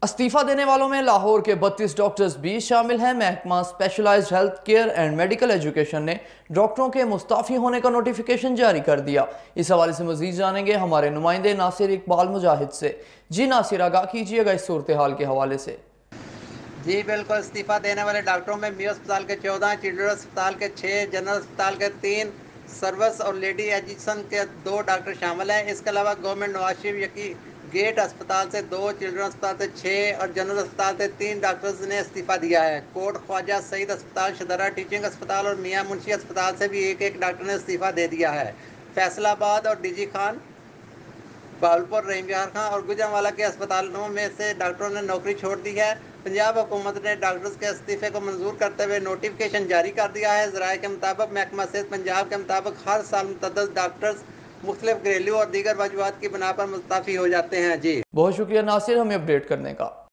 इस्तीफा देने वालों में लाहौर के 32 डॉक्टर्स भी शामिल हैं। महकमा specialised health care and medical education ने डॉक्टरों के मुस्ताफी होने का नोटिफिकेशन जारी कर दिया। इस हवाले से मजीद जानेंगे हमारे नुमाइंदे नासिर इकबाल मुजाहिद से। जी नासिर, आगाह कीजिएगा इस सूरत हाल के हवाले से। जी बिल्कुल, इस्तीफा देने वाले डॉक्टरों में मियो अस्पताल के 14, चिल्ड्रन अस्पताल के 6, जनरल अस्पताल के 3, सर्विस और लेडी एजुकेशन के 2 डॉक्टर शामिल हैं। इसके अलावा गवर्नमेंट नवाज शरीफ यकी गेट अस्पताल से 2, चिल्ड्रन अस्पताल से 6 और जनरल अस्पताल से 3 डॉक्टर्स ने इस्तीफा दिया है। कोट ख्वाजा सईद अस्पताल, शदरा टीचिंग अस्पताल और मियाँ मुंशी अस्पताल से भी एक डॉक्टर ने इस्तीफा दे दिया है। फैसलाबाद और डीजी खान, बावलपुर, रहीमयार खां और गुजरांवाला के अस्पतालों में से डॉक्टरों ने नौकरी छोड़ दी है। पंजाब हुकूमत ने डॉक्टर्स के इस्तीफे को मंजूर करते हुए नोटिफिकेशन जारी कर दिया है। ज़राए के मुताबिक महकमा सेहत पंजाब के मुताबिक हर साल मुतअद्दिद डॉक्टर्स मुख्तलिफ घरेलू और दीगर वजूहात की बिना पर मुस्तफ़ी हो जाते हैं। जी बहुत शुक्रिया नासिर, हमें अपडेट करने का।